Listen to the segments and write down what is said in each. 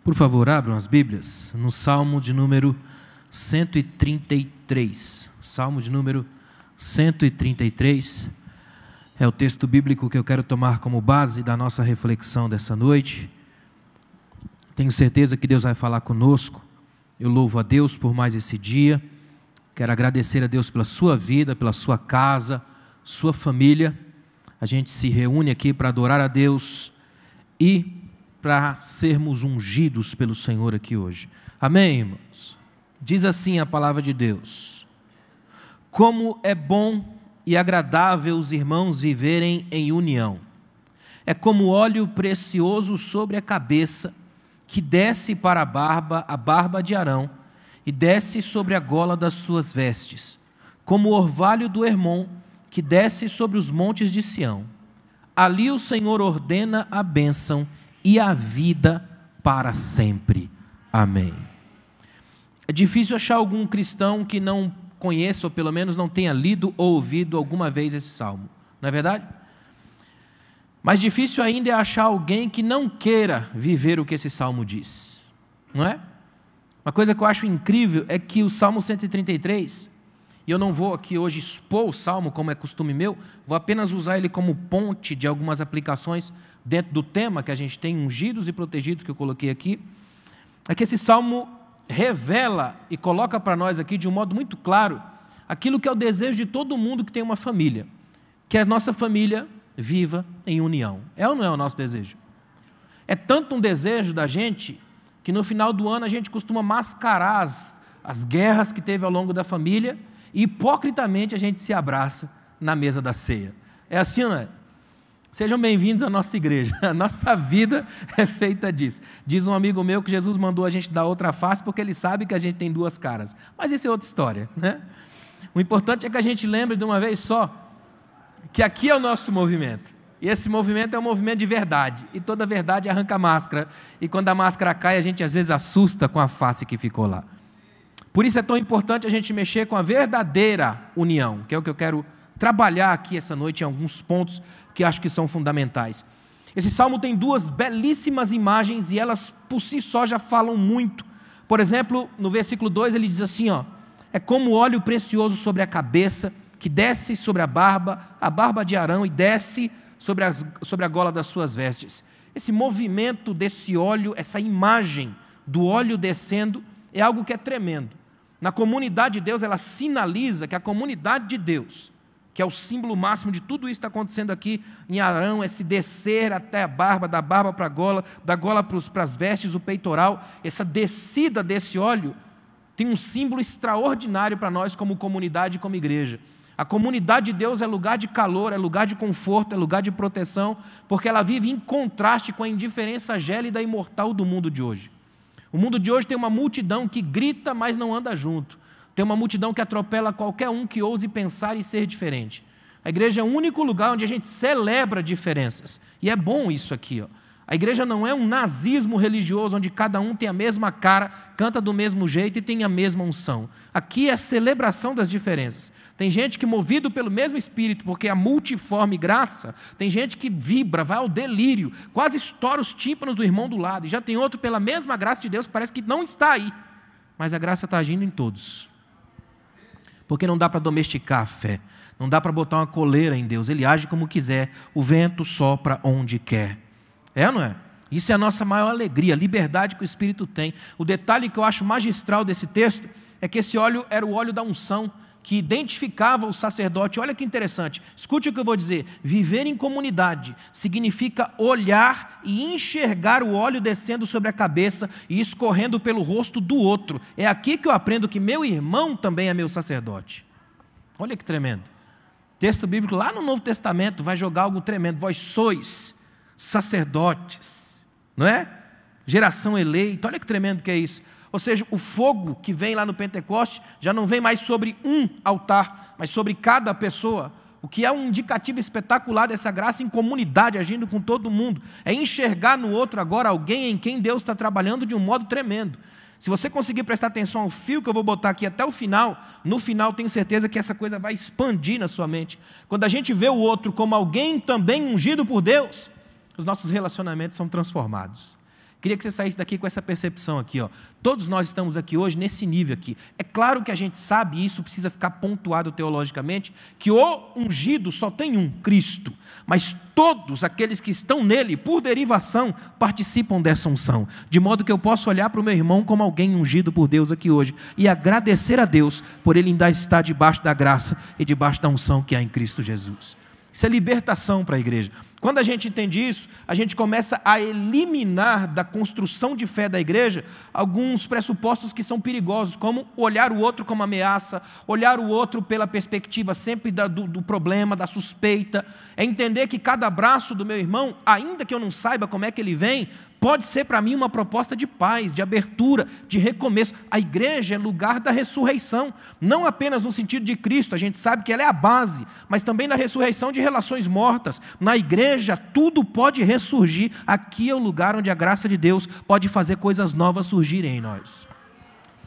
Por favor, abram as Bíblias no Salmo de número 133. Salmo de número 133 é o texto bíblico que eu quero tomar como base da nossa reflexão dessa noite. Tenho certeza que Deus vai falar conosco. Eu louvo a Deus por mais esse dia. Quero agradecer a Deus pela sua vida, pela sua casa, sua família. A gente se reúne aqui para adorar a Deus e para sermos ungidos pelo Senhor aqui hoje. Amém, irmãos? Diz assim a palavra de Deus: como é bom e agradável os irmãos viverem em união. É como óleo precioso sobre a cabeça, que desce para a barba de Arão, e desce sobre a gola das suas vestes, como o orvalho do Hermon, que desce sobre os montes de Sião. Ali o Senhor ordena a bênção e a vida para sempre. Amém. É difícil achar algum cristão que não conheça, ou pelo menos não tenha lido ou ouvido alguma vez esse salmo, não é verdade? Mais difícil ainda é achar alguém que não queira viver o que esse salmo diz, não é? Uma coisa que eu acho incrível é que o Salmo 133, e eu não vou aqui hoje expor o salmo como é costume meu, vou apenas usar ele como ponte de algumas aplicações dentro do tema que a gente tem, ungidos e protegidos, que eu coloquei aqui, é que esse salmo revela e coloca para nós aqui de um modo muito claro aquilo que é o desejo de todo mundo que tem uma família, que a nossa família viva em união. É ou não é o nosso desejo? É tanto um desejo da gente que no final do ano a gente costuma mascarar as guerras que teve ao longo da família e hipocritamente a gente se abraça na mesa da ceia. É assim, não é? Sejam bem-vindos à nossa igreja. A nossa vida é feita disso. Diz um amigo meu que Jesus mandou a gente dar outra face porque ele sabe que a gente tem duas caras. Mas isso é outra história, né? O importante é que a gente lembre de uma vez só que aqui é o nosso movimento. E esse movimento é um movimento de verdade. E toda verdade arranca a máscara. E quando a máscara cai, a gente às vezes assusta com a face que ficou lá. Por isso é tão importante a gente mexer com a verdadeira união, que é o que eu quero trabalhar aqui essa noite em alguns pontos que acho que são fundamentais. Esse salmo tem duas belíssimas imagens e elas por si só já falam muito. Por exemplo, no versículo 2 ele diz assim, ó: é como óleo precioso sobre a cabeça, que desce sobre a barba de Arão, e desce sobre a gola das suas vestes. Esse movimento desse óleo, essa imagem do óleo descendo, é algo que é tremendo. Na comunidade de Deus, ela sinaliza que a comunidade de Deus, que é o símbolo máximo de tudo isso que está acontecendo aqui em Arão, esse descer até a barba, da barba para a gola, da gola para as vestes, o peitoral, essa descida desse óleo, tem um símbolo extraordinário para nós como comunidade e como igreja. A comunidade de Deus é lugar de calor, é lugar de conforto, é lugar de proteção, porque ela vive em contraste com a indiferença gélida e mortal do mundo de hoje. O mundo de hoje tem uma multidão que grita, mas não anda junto. Tem uma multidão que atropela qualquer um que ouse pensar e ser diferente. A igreja é o único lugar onde a gente celebra diferenças. E é bom isso aqui, ó. A igreja não é um nazismo religioso onde cada um tem a mesma cara, canta do mesmo jeito e tem a mesma unção. Aqui é a celebração das diferenças. Tem gente que, movido pelo mesmo Espírito, porque a multiforme graça, tem gente que vibra, vai ao delírio, quase estoura os tímpanos do irmão do lado. E já tem outro pela mesma graça de Deus que parece que não está aí. Mas a graça está agindo em todos. Porque não dá para domesticar a fé. Não dá para botar uma coleira em Deus. Ele age como quiser. O vento sopra onde quer. É ou não é? Isso é a nossa maior alegria, a liberdade que o Espírito tem. O detalhe que eu acho magistral desse texto é que esse óleo era o óleo da unção, que identificava o sacerdote. Olha que interessante, escute o que eu vou dizer. Viver em comunidade significa olhar e enxergar o óleo descendo sobre a cabeça e escorrendo pelo rosto do outro. É aqui que eu aprendo que meu irmão também é meu sacerdote. Olha que tremendo. Texto bíblico lá no Novo Testamento vai jogar algo tremendo. Vós sois sacerdotes, não é? Geração eleita. Olha que tremendo que é isso. Ou seja, o fogo que vem lá no Pentecoste já não vem mais sobre um altar, mas sobre cada pessoa, o que é um indicativo espetacular dessa graça em comunidade, agindo com todo mundo. É enxergar no outro agora alguém em quem Deus está trabalhando de um modo tremendo. Se você conseguir prestar atenção ao fio que eu vou botar aqui até o final, no final tenho certeza que essa coisa vai expandir na sua mente. Quando a gente vê o outro como alguém também ungido por Deus, os nossos relacionamentos são transformados. Queria que você saísse daqui com essa percepção aqui, ó. Todos nós estamos aqui hoje nesse nível aqui. É claro que a gente sabe, e isso precisa ficar pontuado teologicamente, que o ungido só tem um, Cristo. Mas todos aqueles que estão nele, por derivação, participam dessa unção. De modo que eu posso olhar para o meu irmão como alguém ungido por Deus aqui hoje e agradecer a Deus por ele ainda estar debaixo da graça e debaixo da unção que há em Cristo Jesus. Isso é libertação para a igreja. Quando a gente entende isso, a gente começa a eliminar da construção de fé da igreja alguns pressupostos que são perigosos, como olhar o outro como ameaça, olhar o outro pela perspectiva sempre do problema, da suspeita. É entender que cada abraço do meu irmão, ainda que eu não saiba como é que ele vem, pode ser para mim uma proposta de paz, de abertura, de recomeço. A igreja é lugar da ressurreição, não apenas no sentido de Cristo, a gente sabe que ela é a base, mas também na ressurreição de relações mortas. Na igreja tudo pode ressurgir, aqui é o lugar onde a graça de Deus pode fazer coisas novas surgirem em nós.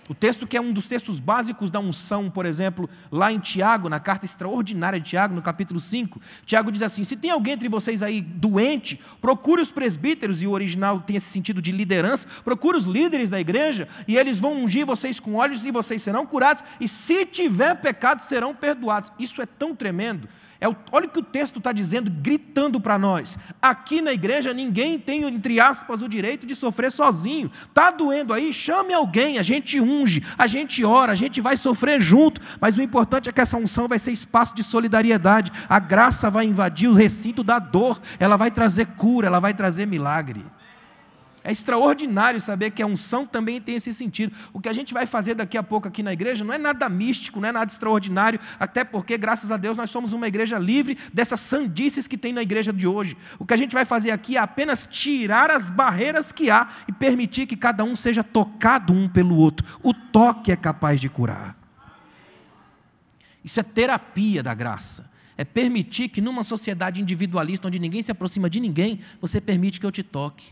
O texto que é um dos textos básicos da unção, por exemplo, lá em Tiago, na carta extraordinária de Tiago, no capítulo 5, Tiago diz assim: se tem alguém entre vocês aí doente, procure os presbíteros, e o original tem esse sentido de liderança, procure os líderes da igreja, e eles vão ungir vocês com óleos, e vocês serão curados, e se tiver pecado, serão perdoados. Isso é tão tremendo. Olha o que o texto está dizendo, gritando para nós. Aqui na igreja ninguém tem, entre aspas, o direito de sofrer sozinho. Está doendo aí? Chame alguém, a gente unge, a gente ora, a gente vai sofrer junto. Mas o importante é que essa unção vai ser espaço de solidariedade. A graça vai invadir o recinto da dor, ela vai trazer cura, ela vai trazer milagre. É extraordinário saber que a unção também tem esse sentido. O que a gente vai fazer daqui a pouco aqui na igreja não é nada místico, não é nada extraordinário, até porque, graças a Deus, nós somos uma igreja livre dessas sandices que tem na igreja de hoje. O que a gente vai fazer aqui é apenas tirar as barreiras que há e permitir que cada um seja tocado um pelo outro. O toque é capaz de curar. Isso é terapia da graça. É permitir que numa sociedade individualista, onde ninguém se aproxima de ninguém, você permite que eu te toque.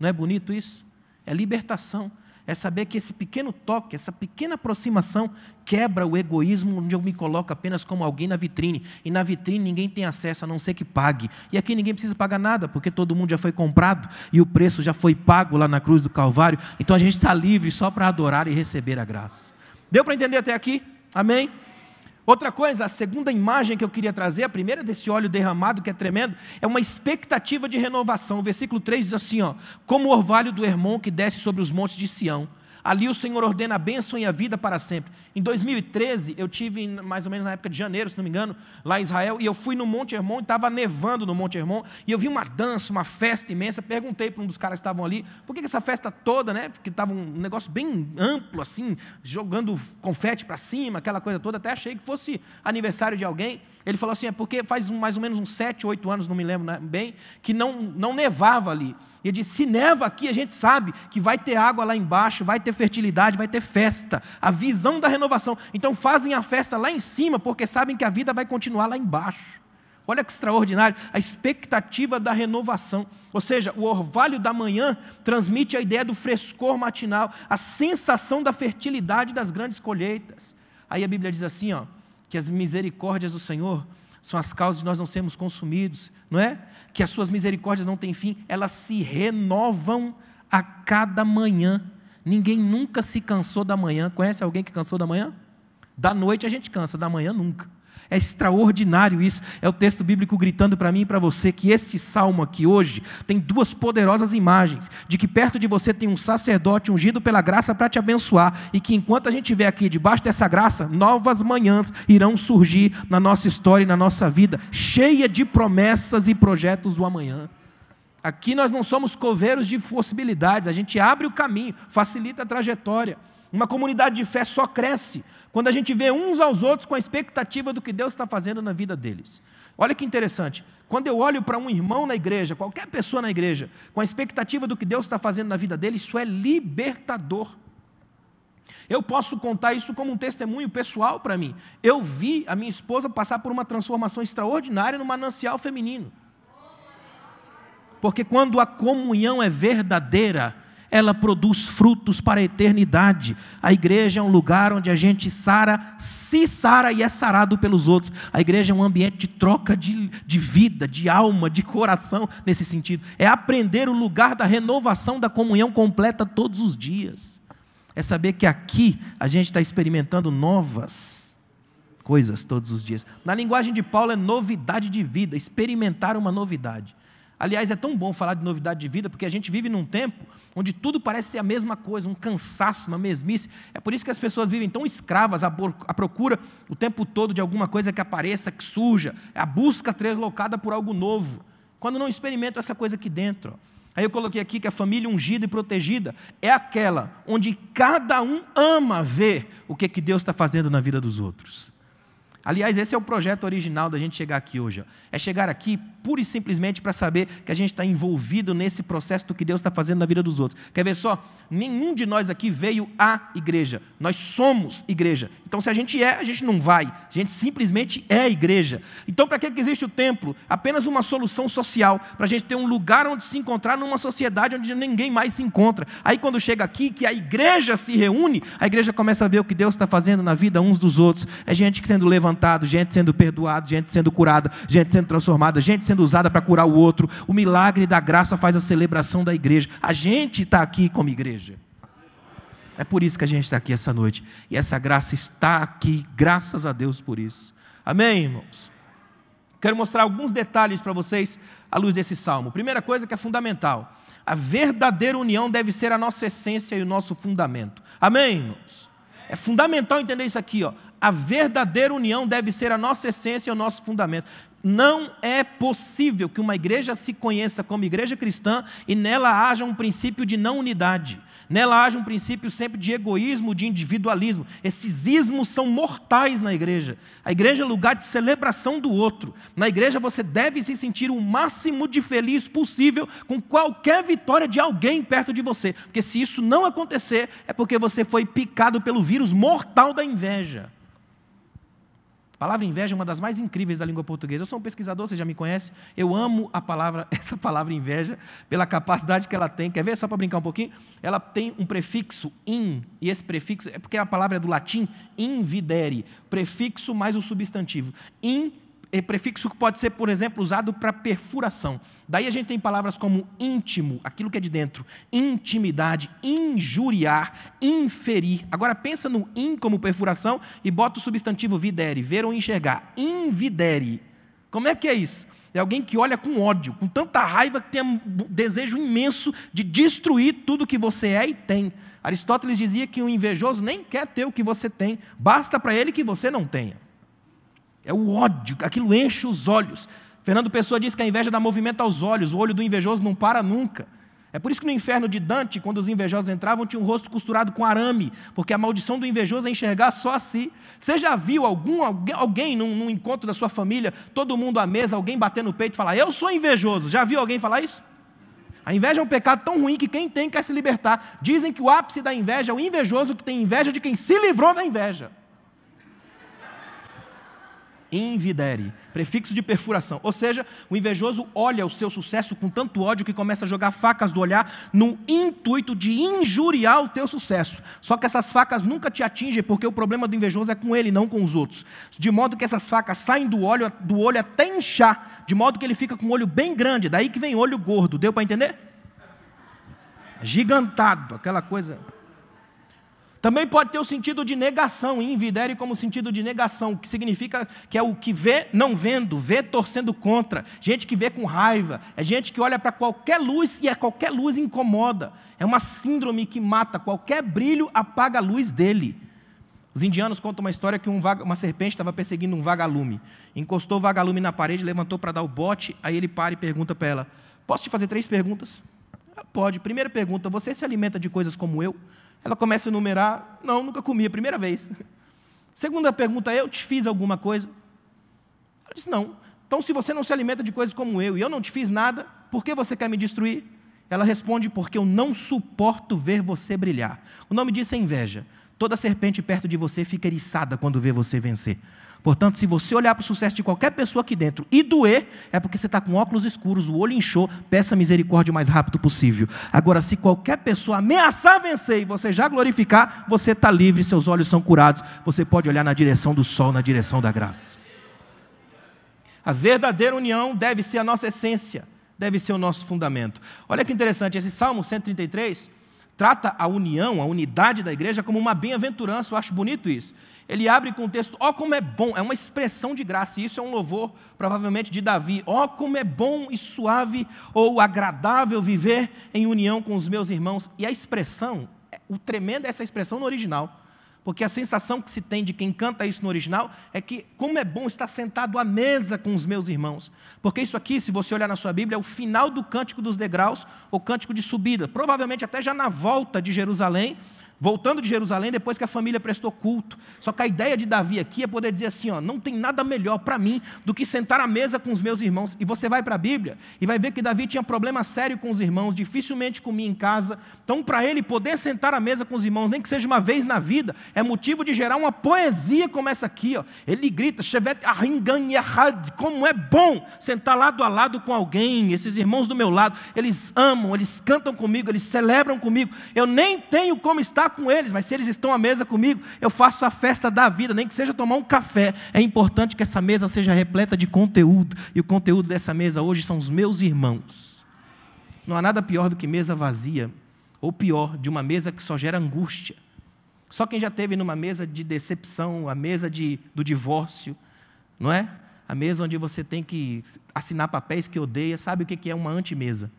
Não é bonito isso? É libertação. É saber que esse pequeno toque, essa pequena aproximação quebra o egoísmo onde eu me coloco apenas como alguém na vitrine. E na vitrine ninguém tem acesso a não ser que pague. E aqui ninguém precisa pagar nada, porque todo mundo já foi comprado e o preço já foi pago lá na cruz do Calvário. Então a gente está livre só para adorar e receber a graça. Deu para entender até aqui? Amém? Outra coisa, a segunda imagem que eu queria trazer, a primeira desse óleo derramado, que é tremendo, é uma expectativa de renovação. O versículo 3 diz assim, ó: como o orvalho do Hermon que desce sobre os montes de Sião. Ali o Senhor ordena a bênção e a vida para sempre. Em 2013, eu tive, mais ou menos na época de janeiro, se não me engano, lá em Israel, e eu fui no Monte Hermon, e estava nevando no Monte Hermon, e eu vi uma dança, uma festa imensa. Perguntei para um dos caras que estavam ali, por que essa festa toda, né? Porque estava um negócio bem amplo, assim, jogando confete para cima, aquela coisa toda. Até achei que fosse aniversário de alguém. Ele falou assim, é porque faz mais ou menos uns 7, 8 anos, não me lembro bem, que não nevava ali. E ele disse, se neva aqui, a gente sabe que vai ter água lá embaixo, vai ter fertilidade, vai ter festa. A visão da renovação. Então fazem a festa lá em cima, porque sabem que a vida vai continuar lá embaixo. Olha que extraordinário, a expectativa da renovação. Ou seja, o orvalho da manhã transmite a ideia do frescor matinal, a sensação da fertilidade das grandes colheitas. Aí a Bíblia diz assim, ó, que as misericórdias do Senhor são as causas de nós não sermos consumidos, não é? Que as suas misericórdias não têm fim, elas se renovam a cada manhã. Ninguém nunca se cansou da manhã. Conhece alguém que cansou da manhã? Da noite a gente cansa, da manhã nunca. É extraordinário isso. É o texto bíblico gritando para mim e para você que este salmo aqui hoje tem duas poderosas imagens, de que perto de você tem um sacerdote ungido pela graça para te abençoar, e que enquanto a gente estiver aqui debaixo dessa graça, novas manhãs irão surgir na nossa história e na nossa vida, cheia de promessas e projetos do amanhã. Aqui nós não somos coveiros de possibilidades, a gente abre o caminho, facilita a trajetória. Uma comunidade de fé só cresce quando a gente vê uns aos outros com a expectativa do que Deus está fazendo na vida deles. Olha que interessante, quando eu olho para um irmão na igreja, qualquer pessoa na igreja, com a expectativa do que Deus está fazendo na vida dele, isso é libertador. Eu posso contar isso como um testemunho pessoal para mim. Eu vi a minha esposa passar por uma transformação extraordinária no manancial feminino. Porque quando a comunhão é verdadeira, ela produz frutos para a eternidade. A igreja é um lugar onde a gente se sara e é sarado pelos outros. A igreja é um ambiente de troca de vida, de alma, de coração, nesse sentido. É aprender o lugar da renovação da comunhão completa todos os dias. É saber que aqui a gente está experimentando novas coisas todos os dias. Na linguagem de Paulo é novidade de vida, experimentar uma novidade. Aliás, é tão bom falar de novidade de vida, porque a gente vive num tempo onde tudo parece ser a mesma coisa, um cansaço, uma mesmice. É por isso que as pessoas vivem tão escravas à procura o tempo todo de alguma coisa que apareça, que surja. É a busca translocada por algo novo, quando não experimentam essa coisa aqui dentro. Aí eu coloquei aqui que a família ungida e protegida é aquela onde cada um ama ver o que Deus está fazendo na vida dos outros. Aliás, esse é o projeto original da gente chegar aqui hoje. É chegar aqui pura e simplesmente para saber que a gente está envolvido nesse processo do que Deus está fazendo na vida dos outros. Quer ver só? Nenhum de nós aqui veio à igreja. Nós somos igreja. Então, se a gente não vai. A gente simplesmente é a igreja. Então, para que existe o templo? Apenas uma solução social, para a gente ter um lugar onde se encontrar numa sociedade onde ninguém mais se encontra. Aí, quando chega aqui, que a igreja se reúne, a igreja começa a ver o que Deus está fazendo na vida uns dos outros. É gente sendo levantada, gente sendo perdoada, gente sendo curada, gente sendo transformada, gente sendo usada para curar o outro. O milagre da graça faz a celebração da igreja. A gente está aqui como igreja. É por isso que a gente está aqui essa noite. E essa graça está aqui, graças a Deus por isso. Amém, irmãos? Quero mostrar alguns detalhes para vocês à luz desse salmo. Primeira coisa que é fundamental: a verdadeira união deve ser a nossa essência e o nosso fundamento. Amém, irmãos? É fundamental entender isso aqui, ó. A verdadeira união deve ser a nossa essência e o nosso fundamento. Não é possível que uma igreja se conheça como igreja cristã e nela haja um princípio de não unidade. Nela haja um princípio sempre de egoísmo, de individualismo. Esses ismos são mortais na igreja. A igreja é lugar de celebração do outro. Na igreja você deve se sentir o máximo de feliz possível com qualquer vitória de alguém perto de você. Porque se isso não acontecer, é porque você foi picado pelo vírus mortal da inveja. A palavra inveja é uma das mais incríveis da língua portuguesa. Eu sou um pesquisador, você já me conhece. Eu amo essa palavra inveja, pela capacidade que ela tem. Quer ver? Só para brincar um pouquinho. Ela tem um prefixo in, e esse prefixo, é porque a palavra é do latim, invidere. Prefixo mais o substantivo. In é prefixo que pode ser, por exemplo, usado para perfuração. Daí a gente tem palavras como íntimo, aquilo que é de dentro, intimidade, injuriar, inferir. Agora pensa no in como perfuração e bota o substantivo videre, ver ou enxergar. Invidere. Como é que é isso? É alguém que olha com ódio, com tanta raiva que tem um desejo imenso de destruir tudo que você é e tem. Aristóteles dizia que o invejoso nem quer ter o que você tem, basta para ele que você não tenha. É o ódio, aquilo enche os olhos. Fernando Pessoa diz que a inveja dá movimento aos olhos, o olho do invejoso não para nunca. É por isso que no inferno de Dante, quando os invejosos entravam, tinha um rosto costurado com arame, porque a maldição do invejoso é enxergar só a si. Você já viu alguém num encontro da sua família, todo mundo à mesa, alguém bater no peito e falar, eu sou invejoso? Já viu alguém falar isso? A inveja é um pecado tão ruim que quem tem quer se libertar. Dizem que o ápice da inveja é o invejoso que tem inveja de quem se livrou da inveja. Invidere, prefixo de perfuração. Ou seja, o invejoso olha o seu sucesso com tanto ódio que começa a jogar facas do olhar no intuito de injuriar o teu sucesso. Só que essas facas nunca te atingem, porque o problema do invejoso é com ele, não com os outros. De modo que essas facas saem do olho até inchar, de modo que ele fica com o olho bem grande. Daí que vem olho gordo. Deu para entender? Gigantado, aquela coisa. Também pode ter o sentido de negação, invidere como sentido de negação, que significa que é o que vê não vendo, vê torcendo contra, gente que vê com raiva, é gente que olha para qualquer luz e a qualquer luz incomoda, é uma síndrome que mata, qualquer brilho apaga a luz dele. Os indianos contam uma história que uma serpente estava perseguindo um vagalume, encostou o vagalume na parede, levantou para dar o bote, aí ele para e pergunta para ela, posso te fazer 3 perguntas? Ela pode. Primeira pergunta, você se alimenta de coisas como eu? Ela começa a enumerar, não, nunca comi, a primeira vez. Segunda pergunta, eu te fiz alguma coisa? Ela diz, não. Então, se você não se alimenta de coisas como eu e eu não te fiz nada, por que você quer me destruir? Ela responde, porque eu não suporto ver você brilhar. O nome disso é inveja. Toda serpente perto de você fica eriçada quando vê você vencer. Portanto, se você olhar para o sucesso de qualquer pessoa aqui dentro e doer, é porque você está com óculos escuros, o olho inchou, peça misericórdia o mais rápido possível. Agora, se qualquer pessoa ameaçar vencer e você já glorificar, você está livre, seus olhos são curados, você pode olhar na direção do sol, na direção da graça. A verdadeira união deve ser a nossa essência, deve ser o nosso fundamento. Olha que interessante, esse Salmo 133 trata a união, a unidade da igreja como uma bem-aventurança, eu acho bonito isso. Ele abre com o texto, ó como é bom, é uma expressão de graça, e isso é um louvor, provavelmente de Davi, ó como é bom e suave ou agradável viver em união com os meus irmãos. E a expressão, o tremendo é essa expressão no original, porque a sensação que se tem de quem canta isso no original é que como é bom estar sentado à mesa com os meus irmãos. Porque isso aqui, se você olhar na sua Bíblia, é o final do Cântico dos Degraus, ou Cântico de Subida, provavelmente até já na volta de Jerusalém, voltando de Jerusalém depois que a família prestou culto. Só que a ideia de Davi aqui é poder dizer assim, ó, não tem nada melhor para mim do que sentar à mesa com os meus irmãos. E você vai para a Bíblia e vai ver que Davi tinha problema sério com os irmãos, dificilmente comia em casa. Então, para ele poder sentar à mesa com os irmãos, nem que seja uma vez na vida, é motivo de gerar uma poesia como essa aqui. Ó. Ele grita, como é bom sentar lado a lado com alguém, esses irmãos do meu lado, eles amam, eles cantam comigo, eles celebram comigo. Eu nem tenho como estar com eles, mas se eles estão à mesa comigo, eu faço a festa da vida, nem que seja tomar um café. É importante que essa mesa seja repleta de conteúdo, e o conteúdo dessa mesa hoje são os meus irmãos. Não há nada pior do que mesa vazia, ou pior, de uma mesa que só gera angústia. Só quem já esteve numa mesa de decepção, a mesa do divórcio, não é? A mesa onde você tem que assinar papéis que odeia, sabe o que é uma antimesa?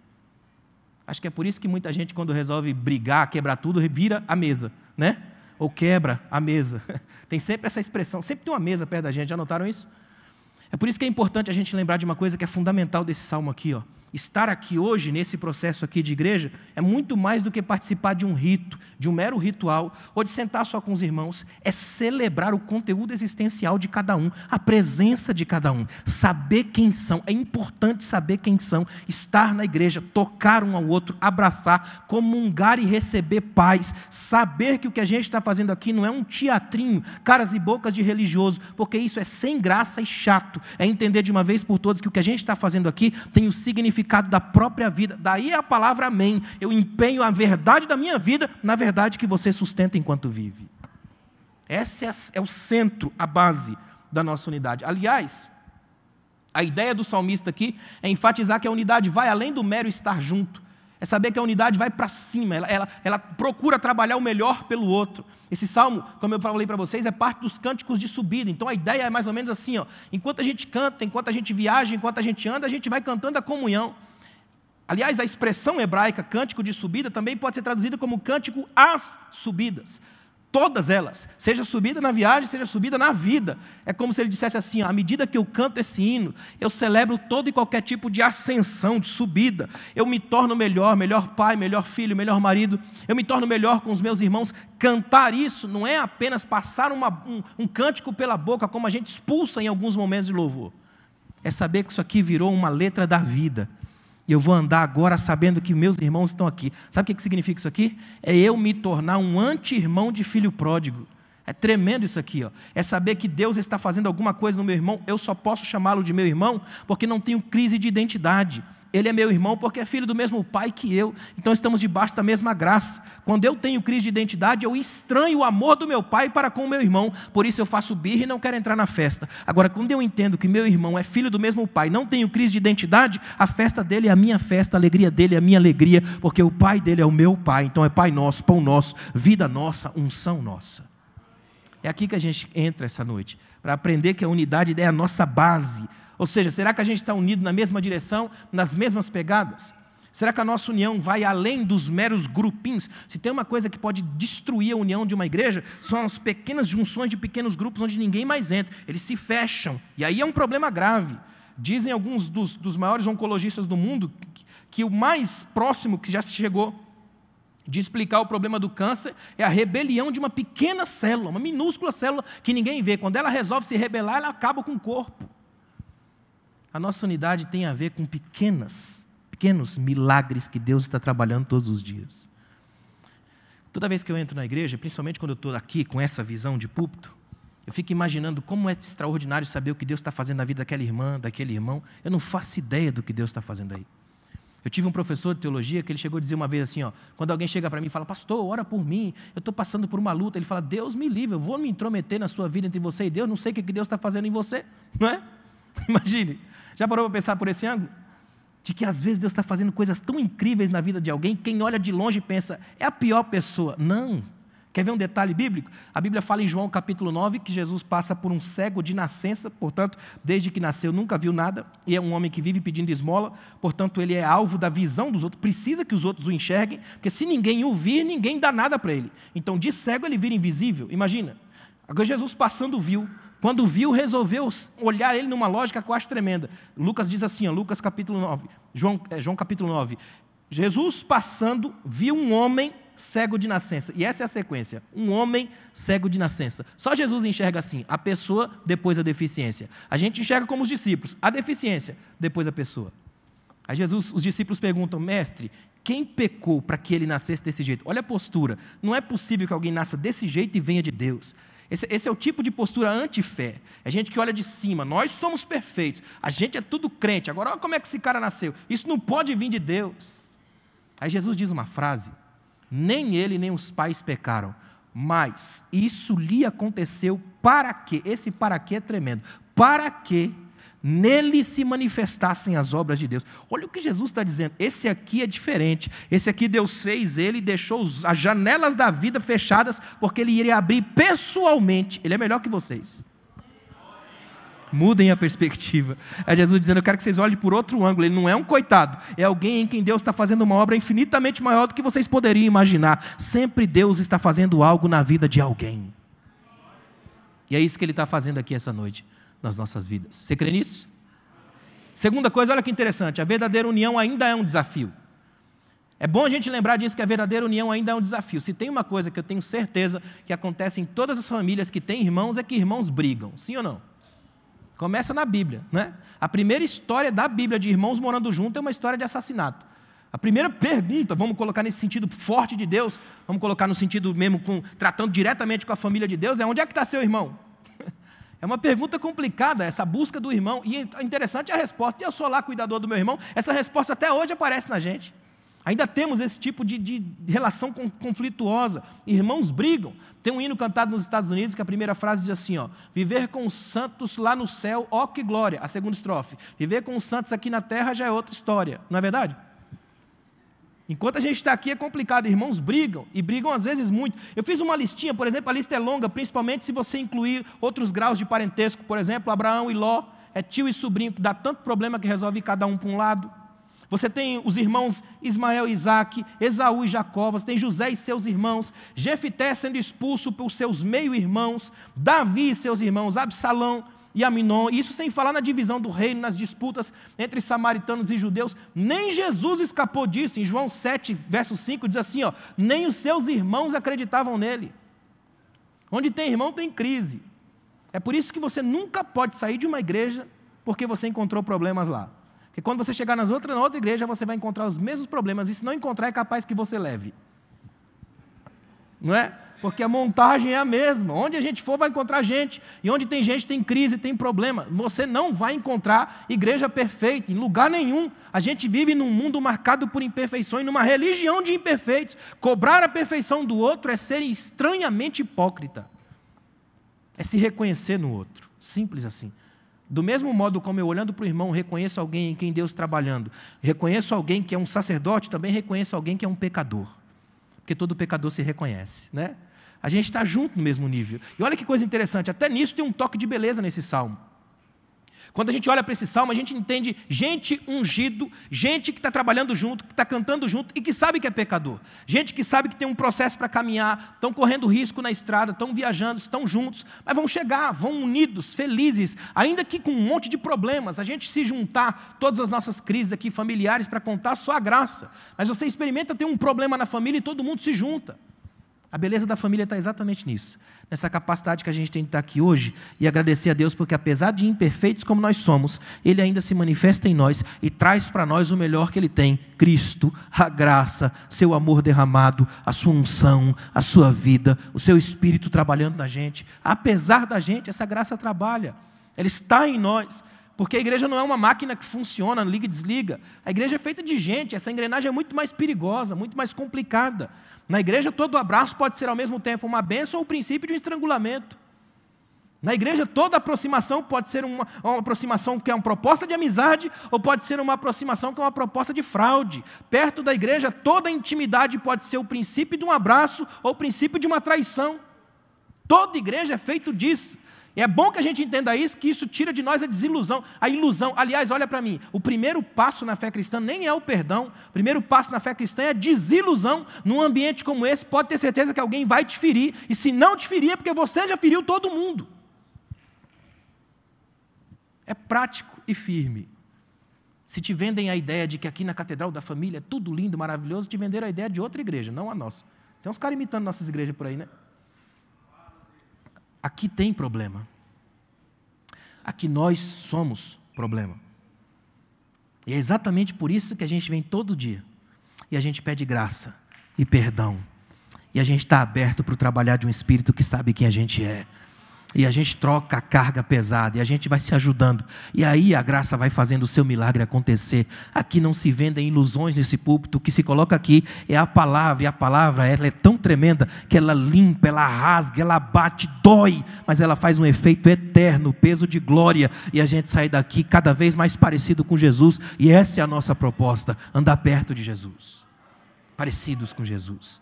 Acho que é por isso que muita gente, quando resolve brigar, quebrar tudo, vira a mesa, né? Ou quebra a mesa. Tem sempre essa expressão, sempre tem uma mesa perto da gente, já notaram isso? É por isso que é importante a gente lembrar de uma coisa que é fundamental desse salmo aqui, ó. Estar aqui hoje, nesse processo aqui de igreja, é muito mais do que participar de um rito, de um mero ritual, ou de sentar só com os irmãos, é celebrar o conteúdo existencial de cada um, a presença de cada um, saber quem são, é importante saber quem são, estar na igreja, tocar um ao outro, abraçar, comungar e receber paz, saber que o que a gente está fazendo aqui não é um teatrinho, caras e bocas de religioso, porque isso é sem graça e chato, é entender de uma vez por todas que o que a gente está fazendo aqui tem o significado da própria vida. Daí é a palavra amém. Eu empenho a verdade da minha vida na verdade que você sustenta enquanto vive. Esse é o centro, a base da nossa unidade. Aliás, a ideia do salmista aqui é enfatizar que a unidade vai além do mero estar junto. É saber que a unidade vai para cima, ela procura trabalhar o melhor pelo outro. Esse salmo, como eu falei para vocês, é parte dos cânticos de subida. Então a ideia é mais ou menos assim, ó, enquanto a gente canta, enquanto a gente viaja, enquanto a gente anda, a gente vai cantando a comunhão. Aliás, a expressão hebraica cântico de subida também pode ser traduzida como cântico às subidas. Todas elas, seja subida na viagem, seja subida na vida. É como se ele dissesse assim, ó, à medida que eu canto esse hino, eu celebro todo e qualquer tipo de ascensão, de subida. Eu me torno melhor pai, melhor filho, melhor marido. Eu me torno melhor com os meus irmãos. Cantar isso não é apenas passar um cântico pela boca, como a gente expulsa em alguns momentos de louvor. É saber que isso aqui virou uma letra da vida. E eu vou andar agora sabendo que meus irmãos estão aqui. Sabe o que significa isso aqui? É eu me tornar um anti-irmão de filho pródigo. É tremendo isso aqui, ó. É saber que Deus está fazendo alguma coisa no meu irmão. Eu só posso chamá-lo de meu irmão porque não tenho crise de identidade. Ele é meu irmão porque é filho do mesmo pai que eu. Então estamos debaixo da mesma graça. Quando eu tenho crise de identidade, eu estranho o amor do meu pai para com o meu irmão. Por isso eu faço birra e não quero entrar na festa. Agora, quando eu entendo que meu irmão é filho do mesmo pai, não tenho crise de identidade, a festa dele é a minha festa, a alegria dele é a minha alegria, porque o pai dele é o meu pai. Então é pai nosso, pão nosso, vida nossa, unção nossa. É aqui que a gente entra essa noite, para aprender que a unidade é a nossa base. Ou seja, será que a gente está unido na mesma direção, nas mesmas pegadas? Será que a nossa união vai além dos meros grupinhos? Se tem uma coisa que pode destruir a união de uma igreja, são as pequenas junções de pequenos grupos onde ninguém mais entra. Eles se fecham, e aí é um problema grave. Dizem alguns dos maiores oncologistas do mundo que o mais próximo que já se chegou de explicar o problema do câncer é a rebelião de uma pequena célula, uma minúscula célula que ninguém vê. Quando ela resolve se rebelar, ela acaba com o corpo. A nossa unidade tem a ver com pequenos milagres que Deus está trabalhando todos os dias. Toda vez que eu entro na igreja, principalmente quando eu estou aqui com essa visão de púlpito, Eu fico imaginando como é extraordinário saber o que Deus está fazendo na vida daquela irmã, daquele irmão. Eu não faço ideia do que Deus está fazendo aí. Eu tive um professor de teologia que ele chegou a dizer uma vez assim, ó, quando alguém chega para mim e fala, pastor, ora por mim, eu estou passando por uma luta. Ele fala, Deus me livre, eu vou me intrometer na sua vida entre você e Deus, não sei o que Deus está fazendo em você, não é? Imagine, já parou para pensar por esse ângulo? De que às vezes Deus está fazendo coisas tão incríveis na vida de alguém, quem olha de longe pensa, é a pior pessoa. Não. Quer ver um detalhe bíblico? A Bíblia fala em João capítulo 9 que Jesus passa por um cego de nascença, portanto, desde que nasceu nunca viu nada, e é um homem que vive pedindo esmola, portanto, ele é alvo da visão dos outros, precisa que os outros o enxerguem, porque se ninguém o vir, ninguém dá nada para ele. Então, de cego ele vira invisível, imagina. Agora Jesus passando viu, quando viu, resolveu olhar ele numa lógica que eu acho tremenda. Lucas diz assim, ó, Lucas capítulo 9, João capítulo 9, Jesus passando, viu um homem cego de nascença. E essa é a sequência. Um homem cego de nascença. Só Jesus enxerga assim. A pessoa, depois a deficiência. A gente enxerga como os discípulos. A deficiência, depois a pessoa. Aí Jesus, os discípulos perguntam, mestre, quem pecou para que ele nascesse desse jeito? Olha a postura. Não é possível que alguém nasça desse jeito e venha de Deus. Esse é o tipo de postura anti-fé. É gente que olha de cima. Nós somos perfeitos. A gente é tudo crente. Agora, olha como é que esse cara nasceu. Isso não pode vir de Deus. Aí Jesus diz uma frase. Nem ele, nem os pais pecaram, mas isso lhe aconteceu para que, esse para que é tremendo, para que nele se manifestassem as obras de Deus. Olha o que Jesus está dizendo, esse aqui é diferente, esse aqui Deus fez ele e deixou as janelas da vida fechadas, porque ele iria abrir pessoalmente, ele é melhor que vocês. Mudem a perspectiva. É Jesus dizendo, eu quero que vocês olhem por outro ângulo. Ele não é um coitado, é alguém em quem Deus está fazendo uma obra infinitamente maior do que vocês poderiam imaginar. Sempre Deus está fazendo algo na vida de alguém. E é isso que Ele está fazendo aqui essa noite, nas nossas vidas. Você crê nisso? Segunda coisa, olha que interessante, a verdadeira união ainda é um desafio. É bom a gente lembrar disso, que a verdadeira união ainda é um desafio. Se tem uma coisa que eu tenho certeza que acontece em todas as famílias que têm irmãos, é que irmãos brigam. Sim ou não? Começa na Bíblia, né? A primeira história da Bíblia de irmãos morando junto é uma história de assassinato. A primeira pergunta, vamos colocar nesse sentido forte de Deus, vamos colocar no sentido mesmo tratando diretamente com a família de Deus, é onde é que está seu irmão? É uma pergunta complicada, essa busca do irmão, e interessante a resposta, e eu sou lá cuidador do meu irmão, essa resposta até hoje aparece na gente. Ainda temos esse tipo de relação conflituosa. Irmãos brigam. Tem um hino cantado nos Estados Unidos que a primeira frase diz assim, ó, viver com os santos lá no céu, ó que glória. A segunda estrofe, viver com os santos aqui na terra já é outra história. Não é verdade? Enquanto a gente está aqui é complicado. Irmãos brigam, e brigam às vezes muito. Eu fiz uma listinha, por exemplo, a lista é longa, principalmente se você incluir outros graus de parentesco. Por exemplo, Abraão e Ló, é tio e sobrinho, que dá tanto problema que resolve cada um para um lado. Você tem os irmãos Ismael e Isaque, Esaú e Jacó, você tem José e seus irmãos, Jefité sendo expulso por seus meio-irmãos, Davi e seus irmãos, Absalão e Aminon, isso sem falar na divisão do reino, nas disputas entre samaritanos e judeus. Nem Jesus escapou disso. Em João 7, verso 5, diz assim, ó, nem os seus irmãos acreditavam nele. Onde tem irmão, tem crise. É por isso que você nunca pode sair de uma igreja porque você encontrou problemas lá. Porque quando você chegar na outra igreja, você vai encontrar os mesmos problemas, e se não encontrar, é capaz que você leve. Não é? Porque a montagem é a mesma. Onde a gente for, vai encontrar gente. E onde tem gente, tem crise, tem problema. Você não vai encontrar igreja perfeita, em lugar nenhum. A gente vive num mundo marcado por imperfeições, numa religião de imperfeitos. Cobrar a perfeição do outro é ser estranhamente hipócrita. É se reconhecer no outro. Simples assim. Do mesmo modo como eu, olhando para o irmão, reconheço alguém em quem Deus trabalhando, reconheço alguém que é um sacerdote, também reconheço alguém que é um pecador. Porque todo pecador se reconhece, né? A gente está junto no mesmo nível. E olha que coisa interessante, até nisso tem um toque de beleza nesse salmo. Quando a gente olha para esse salmo, a gente entende gente ungido, gente que está trabalhando junto, que está cantando junto e que sabe que é pecador. Gente que sabe que tem um processo para caminhar, estão correndo risco na estrada, estão viajando, estão juntos, mas vão chegar, vão unidos, felizes, ainda que com um monte de problemas. A gente se juntar, todas as nossas crises aqui familiares, para contar só a graça. Mas você experimenta ter um problema na família e todo mundo se junta. A beleza da família está exatamente nisso, nessa capacidade que a gente tem de estar aqui hoje e agradecer a Deus, porque apesar de imperfeitos como nós somos, Ele ainda se manifesta em nós e traz para nós o melhor que Ele tem: Cristo, a graça, seu amor derramado, a sua unção, a sua vida, o seu Espírito trabalhando na gente. Apesar da gente, essa graça trabalha, ela está em nós. Porque a igreja não é uma máquina que funciona, liga e desliga. A igreja é feita de gente, essa engrenagem é muito mais perigosa, muito mais complicada. Na igreja, todo abraço pode ser ao mesmo tempo uma bênção ou o princípio de um estrangulamento. Na igreja, toda aproximação pode ser uma aproximação que é uma proposta de amizade, ou pode ser uma aproximação que é uma proposta de fraude. Perto da igreja, toda intimidade pode ser o princípio de um abraço ou o princípio de uma traição. Toda igreja é feito disso. E é bom que a gente entenda isso, que isso tira de nós a desilusão, a ilusão. Aliás, olha para mim, o primeiro passo na fé cristã nem é o perdão, o primeiro passo na fé cristã é a desilusão. Num ambiente como esse, pode ter certeza que alguém vai te ferir, e se não te ferir é porque você já feriu todo mundo. É prático e firme. Se te vendem a ideia de que aqui na Catedral da Família é tudo lindo, maravilhoso, te venderam a ideia de outra igreja, não a nossa. Tem uns caras imitando nossas igrejas por aí, né? Aqui tem problema. Aqui nós somos problema. E é exatamente por isso que a gente vem todo dia. E a gente pede graça e perdão. E a gente está aberto para o trabalhar de um Espírito que sabe quem a gente é. E a gente troca a carga pesada, e a gente vai se ajudando. E aí a graça vai fazendo o seu milagre acontecer. Aqui não se vendem ilusões nesse púlpito. O que se coloca aqui é a palavra, e a palavra ela é tão tremenda que ela limpa, ela rasga, ela bate, dói, mas ela faz um efeito eterno, peso de glória, e a gente sai daqui cada vez mais parecido com Jesus. E essa é a nossa proposta, andar perto de Jesus, parecidos com Jesus.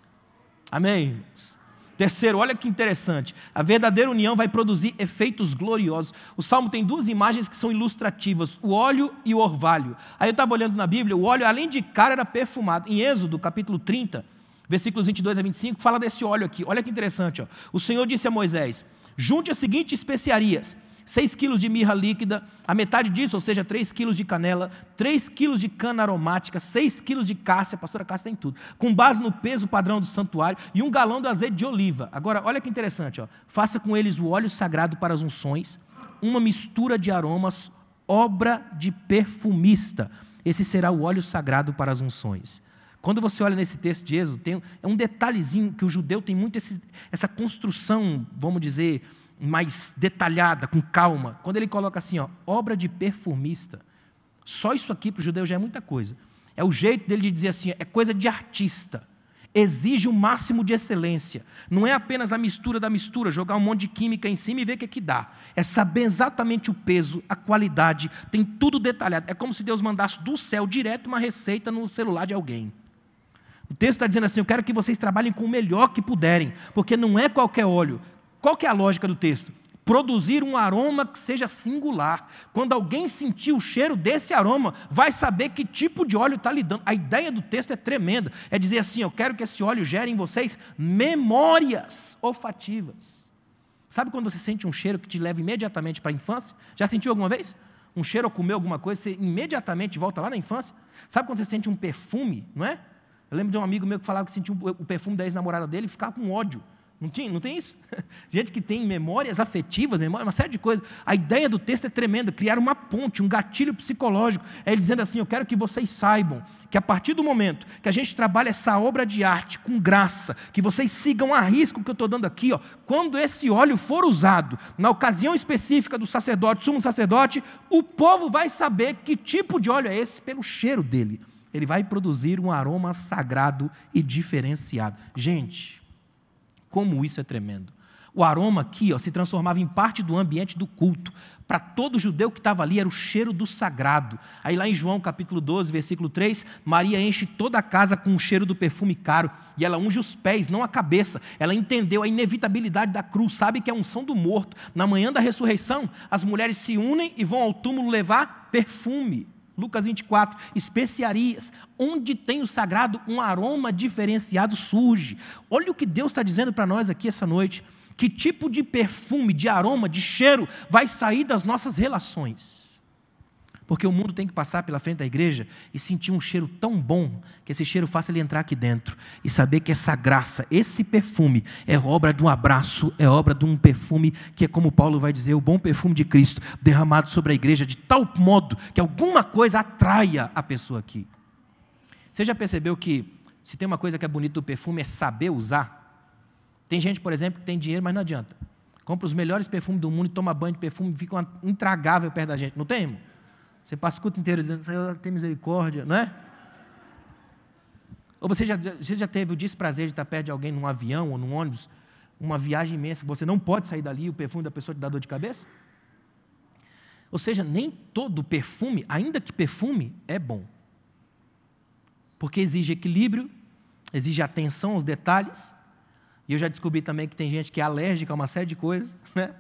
Amém, irmãos? Terceiro, olha que interessante, a verdadeira união vai produzir efeitos gloriosos. O Salmo tem duas imagens que são ilustrativas, o óleo e o orvalho. Aí eu estava olhando na Bíblia, o óleo além de caro era perfumado. Em Êxodo, capítulo 30, versículos 22 a 25, fala desse óleo aqui. Olha que interessante, ó. O Senhor disse a Moisés: junte as seguintes especiarias: 6 quilos de mirra líquida, a metade disso, ou seja, 3 quilos de canela, 3 quilos de cana aromática, 6 quilos de cássia, a pastora Cássia tem tudo, com base no peso padrão do santuário, e 1 galão de azeite de oliva. Agora, olha que interessante, ó. Faça com eles o óleo sagrado para as unções, uma mistura de aromas, obra de perfumista. Esse será o óleo sagrado para as unções. Quando você olha nesse texto de Êxodo, é um detalhezinho que o judeu tem muito essa construção, vamos dizer, mais detalhada, com calma. Quando ele coloca assim, ó, obra de perfumista, só isso aqui para o judeu já é muita coisa. É o jeito dele de dizer assim, é coisa de artista, exige o máximo de excelência. Não é apenas a mistura da mistura, jogar um monte de química em cima e ver o que dá. É saber exatamente o peso, a qualidade, tem tudo detalhado. É como se Deus mandasse do céu direto uma receita no celular de alguém. O texto está dizendo assim, eu quero que vocês trabalhem com o melhor que puderem, porque não é qualquer óleo. Qual que é a lógica do texto? Produzir um aroma que seja singular. Quando alguém sentir o cheiro desse aroma, vai saber que tipo de óleo está lhe dando. A ideia do texto é tremenda. É dizer assim, eu quero que esse óleo gere em vocês memórias olfativas. Sabe quando você sente um cheiro que te leva imediatamente para a infância? Já sentiu alguma vez? Um cheiro ou comeu alguma coisa, você imediatamente volta lá na infância? Sabe quando você sente um perfume, não é? Eu lembro de um amigo meu que falava que sentia o perfume da ex-namorada dele e ficava com ódio. Não tem isso? Gente que tem memórias afetivas, uma série de coisas. A ideia do texto é tremenda, criar uma ponte, um gatilho psicológico. É ele dizendo assim, eu quero que vocês saibam que a partir do momento que a gente trabalha essa obra de arte com graça, que vocês sigam a risco que eu estou dando aqui, ó, quando esse óleo for usado, na ocasião específica do sacerdote, sumo sacerdote, o povo vai saber que tipo de óleo é esse pelo cheiro dele. Ele vai produzir um aroma sagrado e diferenciado. Gente, como isso é tremendo. O aroma aqui, ó, se transformava em parte do ambiente do culto. Para todo judeu que estava ali, era o cheiro do sagrado. Aí lá em João capítulo 12, versículo 3, Maria enche toda a casa com o cheiro do perfume caro, e ela unge os pés, não a cabeça. Ela entendeu a inevitabilidade da cruz, sabe que é a unção do morto. Na manhã da ressurreição, as mulheres se unem e vão ao túmulo levar perfume. Lucas 24, especiarias, onde tem o sagrado, um aroma diferenciado surge. Olha o que Deus está dizendo para nós aqui essa noite, que tipo de perfume, de aroma, de cheiro vai sair das nossas relações. Porque o mundo tem que passar pela frente da igreja e sentir um cheiro tão bom, que esse cheiro faça ele entrar aqui dentro e saber que essa graça, esse perfume, é obra de um abraço, é obra de um perfume que é como Paulo vai dizer, o bom perfume de Cristo, derramado sobre a igreja de tal modo que alguma coisa atraia a pessoa aqui. Você já percebeu que se tem uma coisa que é bonita do perfume é saber usar? Tem gente, por exemplo, que tem dinheiro, mas não adianta. Compra os melhores perfumes do mundo e toma banho de perfume e fica intragável perto da gente. Não tem, irmão? Você passa o culto inteiro dizendo, Senhor, tem misericórdia, não é? Ou você já teve o desprazer de estar perto de alguém num avião ou num ônibus, uma viagem imensa, você não pode sair dali e o perfume da pessoa te dá dor de cabeça? Ou seja, nem todo perfume, ainda que perfume, é bom. Porque exige equilíbrio, exige atenção aos detalhes, e eu já descobri também que tem gente que é alérgica a uma série de coisas, né?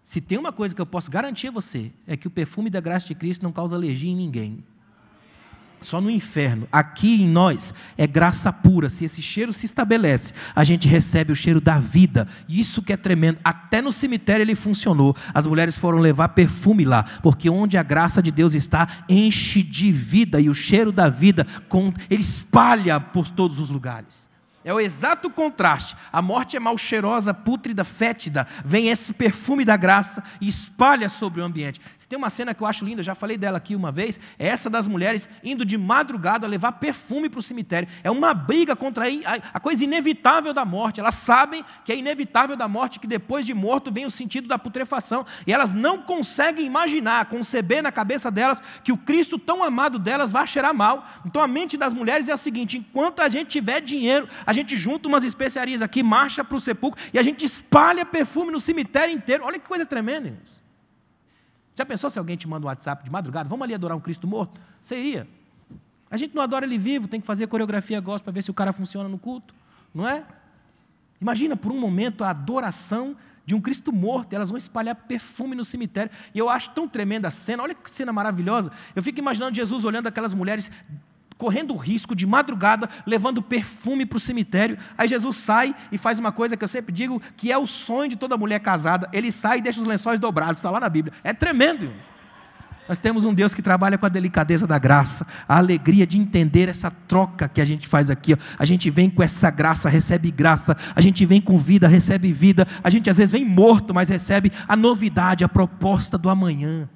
Se tem uma coisa que eu posso garantir a você, é que o perfume da graça de Cristo não causa alergia em ninguém. Só no inferno. Aqui em nós é graça pura. Se esse cheiro se estabelece, a gente recebe o cheiro da vida. Isso que é tremendo. Até no cemitério ele funcionou. As mulheres foram levar perfume lá, porque onde a graça de Deus está, enche de vida. E o cheiro da vida, ele espalha por todos os lugares. É o exato contraste. A morte é mal cheirosa, pútrida, fétida. Vem esse perfume da graça e espalha sobre o ambiente. Se tem uma cena que eu acho linda, já falei dela aqui uma vez, é essa das mulheres indo de madrugada levar perfume para o cemitério. É uma briga contra a coisa inevitável da morte. Elas sabem que é inevitável da morte, que depois de morto vem o sentido da putrefação. E elas não conseguem imaginar, conceber na cabeça delas que o Cristo tão amado delas vai cheirar mal. Então a mente das mulheres é a seguinte: enquanto a gente tiver dinheiro, a gente junta umas especiarias aqui, marcha para o sepulcro e a gente espalha perfume no cemitério inteiro. Olha que coisa tremenda, irmãos. Já pensou se alguém te manda um WhatsApp de madrugada? Vamos ali adorar um Cristo morto? Você ia. A gente não adora ele vivo, tem que fazer coreografia gospel para ver se o cara funciona no culto, não é? Imagina por um momento a adoração de um Cristo morto, e elas vão espalhar perfume no cemitério. E eu acho tão tremenda a cena, olha que cena maravilhosa. Eu fico imaginando Jesus olhando aquelas mulheres correndo o risco de madrugada, levando perfume para o cemitério. Aí Jesus sai e faz uma coisa que eu sempre digo, que é o sonho de toda mulher casada. Ele sai e deixa os lençóis dobrados, está lá na Bíblia. É tremendo, irmãos. Nós temos um Deus que trabalha com a delicadeza da graça, a alegria de entender essa troca que a gente faz aqui. A gente vem com essa graça, recebe graça. A gente vem com vida, recebe vida. A gente às vezes vem morto, mas recebe a novidade, a proposta do amanhã.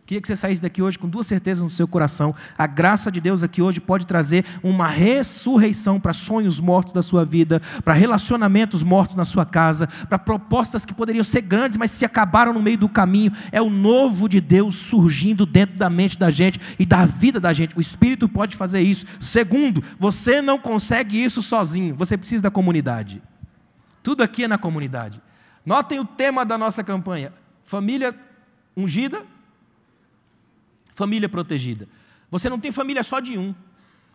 Queria que você saísse daqui hoje com duas certezas no seu coração. A graça de Deus aqui hoje pode trazer uma ressurreição para sonhos mortos da sua vida, para relacionamentos mortos na sua casa, para propostas que poderiam ser grandes, mas se acabaram no meio do caminho. É o novo de Deus surgindo dentro da mente da gente e da vida da gente. O Espírito pode fazer isso. Segundo, você não consegue isso sozinho. Você precisa da comunidade. Tudo aqui é na comunidade. Notem o tema da nossa campanha: família ungida, família protegida. Você não tem família só de um,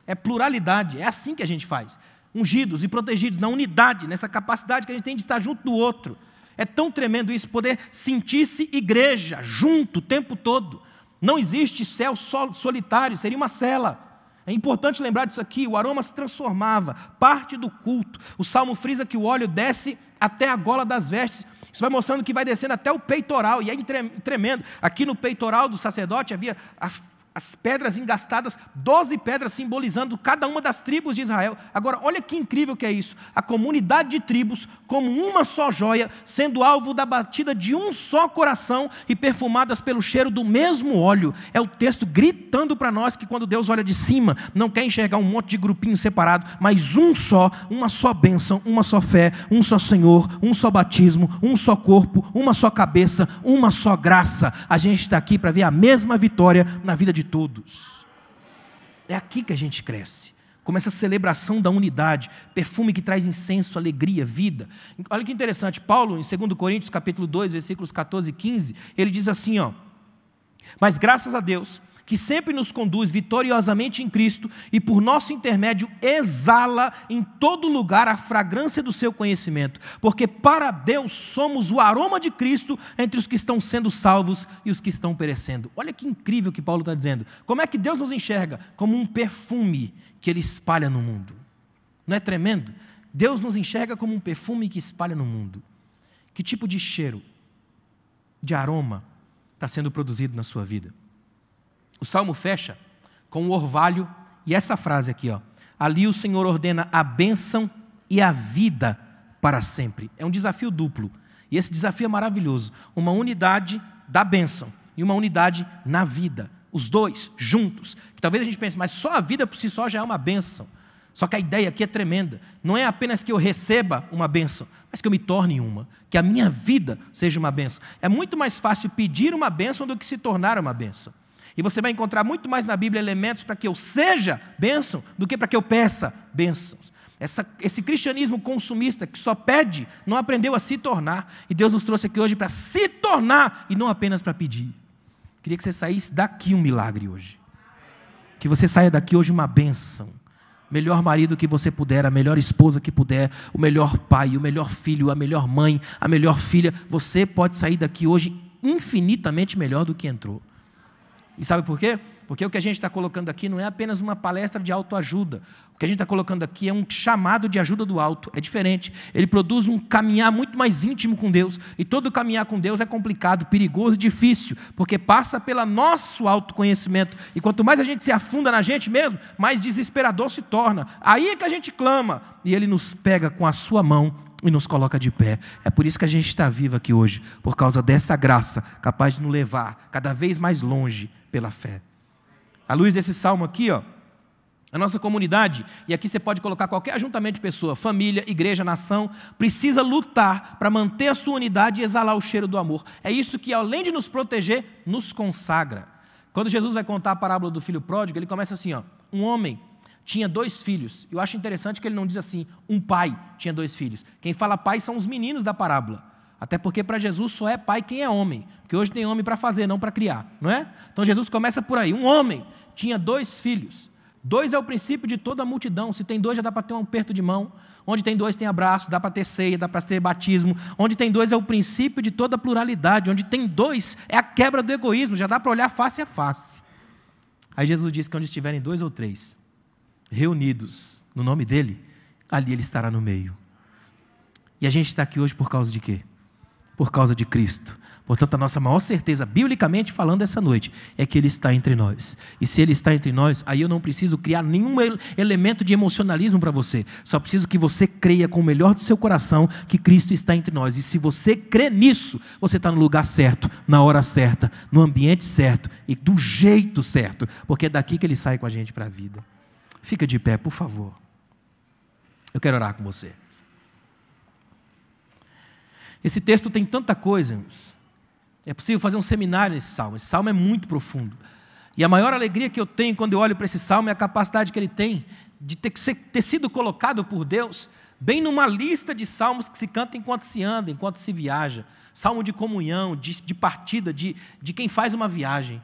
é pluralidade, é assim que a gente faz. Ungidos e protegidos na unidade, nessa capacidade que a gente tem de estar junto do outro. É tão tremendo isso, poder sentir-se igreja, junto o tempo todo. Não existe céu solitário, seria uma cela. É importante lembrar disso aqui, o aroma se transformava, parte do culto. O Salmo frisa que o óleo desce até a gola das vestes. Isso vai mostrando que vai descendo até o peitoral, e é tremendo. Aqui no peitoral do sacerdote havia as pedras engastadas, 12 pedras simbolizando cada uma das tribos de Israel. Agora, olha que incrível que é isso. A comunidade de tribos, como uma só joia, sendo alvo da batida de um só coração e perfumadas pelo cheiro do mesmo óleo. É o texto gritando para nós que quando Deus olha de cima, não quer enxergar um monte de grupinho separado, mas um só, uma só bênção, uma só fé, um só Senhor, um só batismo, um só corpo, uma só cabeça, uma só graça. A gente está aqui para ver a mesma vitória na vida de todos. É aqui que a gente cresce, como essa celebração da unidade, perfume que traz incenso, alegria, vida. Olha que interessante, Paulo em 2 Coríntios capítulo 2, versículos 14 e 15, ele diz assim, mas graças a Deus, que sempre nos conduz vitoriosamente em Cristo e por nosso intermédio exala em todo lugar a fragrância do seu conhecimento, porque para Deus somos o aroma de Cristo entre os que estão sendo salvos e os que estão perecendo. Olha que incrível que Paulo está dizendo. Como é que Deus nos enxerga? Como um perfume que Ele espalha no mundo. Não é tremendo? Deus nos enxerga como um perfume que espalha no mundo. Que tipo de cheiro, de aroma está sendo produzido na sua vida? O Salmo fecha com um orvalho e essa frase aqui, ó. Ali o Senhor ordena a bênção e a vida para sempre. É um desafio duplo. E esse desafio é maravilhoso. Uma unidade da bênção e uma unidade na vida. Os dois juntos. Que talvez a gente pense, mas só a vida por si só já é uma bênção. Só que a ideia aqui é tremenda. Não é apenas que eu receba uma bênção, mas que eu me torne uma. Que a minha vida seja uma bênção. É muito mais fácil pedir uma bênção do que se tornar uma bênção. E você vai encontrar muito mais na Bíblia elementos para que eu seja bênção do que para que eu peça bênçãos. Esse cristianismo consumista que só pede, não aprendeu a se tornar. E Deus nos trouxe aqui hoje para se tornar e não apenas para pedir. Queria que você saísse daqui um milagre hoje. Que você saia daqui hoje uma bênção. Melhor marido que você puder, a melhor esposa que puder, o melhor pai, o melhor filho, a melhor mãe, a melhor filha. Você pode sair daqui hoje infinitamente melhor do que entrou. E sabe por quê? Porque o que a gente está colocando aqui não é apenas uma palestra de autoajuda. O que a gente está colocando aqui é um chamado de ajuda do alto. É diferente. Ele produz um caminhar muito mais íntimo com Deus. E todo caminhar com Deus é complicado, perigoso e difícil. Porque passa pelo nosso autoconhecimento. E quanto mais a gente se afunda na gente mesmo, mais desesperador se torna. Aí é que a gente clama. E Ele nos pega com a sua mão e nos coloca de pé. É por isso que a gente está vivo aqui hoje. Por causa dessa graça, capaz de nos levar cada vez mais longe pela fé. À luz desse salmo aqui, ó, a nossa comunidade, e aqui você pode colocar qualquer ajuntamento de pessoa, família, igreja, nação, precisa lutar para manter a sua unidade e exalar o cheiro do amor. É isso que, além de nos proteger, nos consagra. Quando Jesus vai contar a parábola do filho pródigo, ele começa assim, ó, um homem tinha 2 filhos. Eu acho interessante que ele não diz assim, um pai tinha 2 filhos. Quem fala pai são os meninos da parábola. Até porque para Jesus só é pai quem é homem. Porque hoje tem homem para fazer, não para criar, não é? Então Jesus começa por aí. Um homem tinha 2 filhos. 2 é o princípio de toda a multidão. Se tem 2, já dá para ter um aperto de mão. Onde tem 2 tem abraço, dá para ter ceia, dá para ter batismo. Onde tem 2 é o princípio de toda a pluralidade. Onde tem 2 é a quebra do egoísmo, já dá para olhar face a face. Aí Jesus diz que onde estiverem 2 ou 3 reunidos no nome dele, ali ele estará no meio. E a gente está aqui hoje por causa de quê? Por causa de Cristo. Portanto, a nossa maior certeza, biblicamente falando essa noite, é que Ele está entre nós. E se Ele está entre nós, aí eu não preciso criar nenhum elemento de emocionalismo para você. Só preciso que você creia com o melhor do seu coração que Cristo está entre nós. E se você crê nisso, você está no lugar certo, na hora certa, no ambiente certo e do jeito certo. Porque é daqui que Ele sai com a gente para a vida. Fica de pé, por favor. Eu quero orar com você. Esse texto tem tanta coisa, irmãos. É possível fazer um seminário nesse salmo. Esse salmo é muito profundo. E a maior alegria que eu tenho quando eu olho para esse salmo é a capacidade que ele tem de ter sido colocado por Deus bem numa lista de salmos que se canta enquanto se anda, enquanto se viaja. Salmo de comunhão, de partida, de quem faz uma viagem.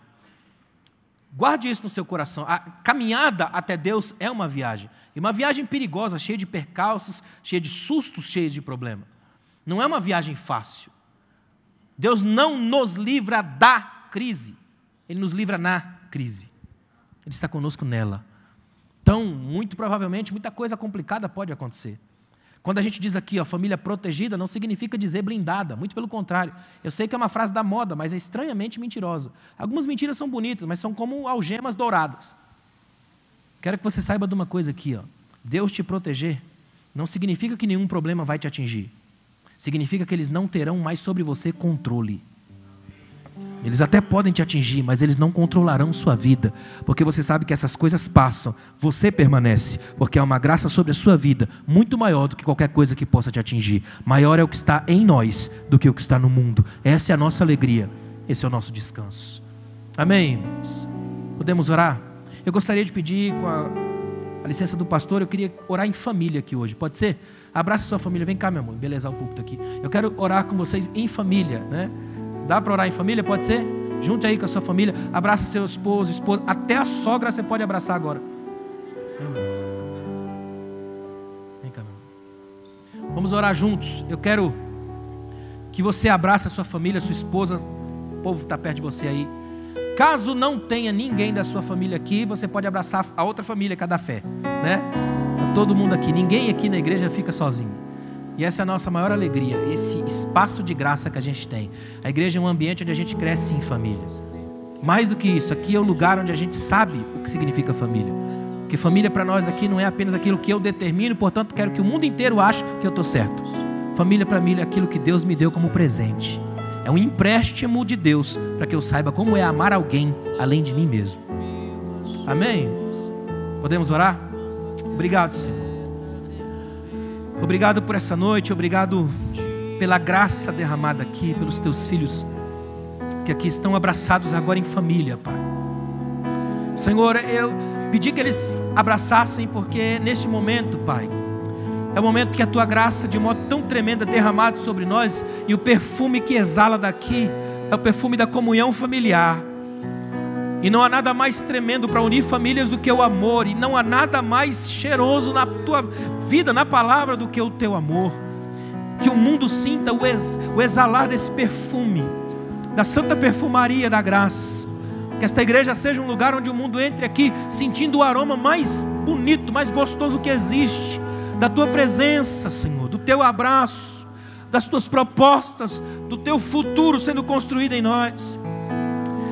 Guarde isso no seu coração. A caminhada até Deus é uma viagem. E uma viagem perigosa, cheia de percalços, cheia de sustos, cheia de problemas. Não é uma viagem fácil. Deus não nos livra da crise. Ele nos livra na crise. Ele está conosco nela. Então, muito provavelmente, muita coisa complicada pode acontecer. Quando a gente diz aqui, ó, família protegida, não significa dizer blindada. Muito pelo contrário. Eu sei que é uma frase da moda, mas é estranhamente mentirosa. Algumas mentiras são bonitas, mas são como algemas douradas. Quero que você saiba de uma coisa aqui, ó. Deus te proteger não significa que nenhum problema vai te atingir. Significa que eles não terão mais sobre você controle. Eles até podem te atingir, mas eles não controlarão sua vida, porque você sabe que essas coisas passam, você permanece, porque há uma graça sobre a sua vida, muito maior do que qualquer coisa que possa te atingir. Maior é o que está em nós do que o que está no mundo. Essa é a nossa alegria, esse é o nosso descanso. Amém, irmãos? Podemos orar? Eu gostaria de pedir, com a licença do pastor, eu queria orar em família aqui hoje, pode ser? Abraça sua família, vem cá, meu amor, belezar o púlpito aqui. Eu quero orar com vocês em família, né? Dá para orar em família? Pode ser? Junte aí com a sua família, abraça seu esposo, esposa, até a sogra você pode abraçar agora. Vem cá, meu amor. Vamos orar juntos. Eu quero que você abrace a sua família, sua esposa, o povo está perto de você aí. Caso não tenha ninguém da sua família aqui, você pode abraçar a outra família, que é da fé, né? Todo mundo aqui, ninguém aqui na igreja fica sozinho. E essa é a nossa maior alegria, esse espaço de graça que a gente tem. A igreja é um ambiente onde a gente cresce em famílias. Mais do que isso, aqui é o lugar onde a gente sabe o que significa família. Porque família para nós aqui não é apenas aquilo que eu determino, portanto quero que o mundo inteiro ache que eu estou certo. Família para mim é aquilo que Deus me deu como presente. É um empréstimo de Deus para que eu saiba como é amar alguém além de mim mesmo. Amém? Podemos orar? Obrigado, Senhor. Obrigado por essa noite, obrigado pela graça derramada aqui, pelos teus filhos que aqui estão abraçados agora em família, Pai. Senhor, eu pedi que eles abraçassem, porque neste momento, Pai, é o momento que a Tua graça de modo tão tremendo é derramado sobre nós, e o perfume que exala daqui é o perfume da comunhão familiar. E não há nada mais tremendo para unir famílias do que o amor, e não há nada mais cheiroso na Tua vida, na palavra, do que o Teu amor. Que o mundo sinta o exalar desse perfume, da santa perfumaria da graça. Que esta igreja seja um lugar onde o mundo entre aqui sentindo o aroma mais bonito, mais gostoso que existe, da Tua presença, Senhor, do Teu abraço, das Tuas propostas, do Teu futuro sendo construído em nós.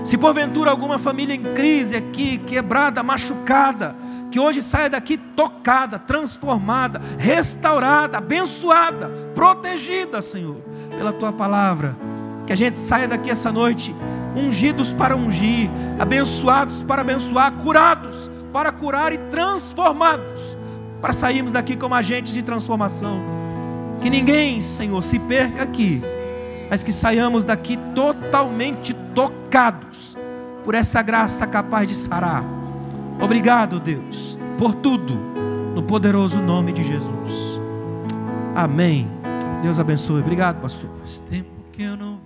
Se porventura alguma família em crise aqui, quebrada, machucada, que hoje saia daqui tocada, transformada, restaurada, abençoada, protegida, Senhor, pela Tua palavra. Que a gente saia daqui essa noite ungidos para ungir, abençoados para abençoar, curados para curar e transformados para sairmos daqui como agentes de transformação. Que ninguém, Senhor, se perca aqui, mas que saiamos daqui totalmente tocados por essa graça capaz de sarar. Obrigado, Deus, por tudo, no poderoso nome de Jesus. Amém. Deus abençoe. Obrigado, pastor. Faz tempo que eu não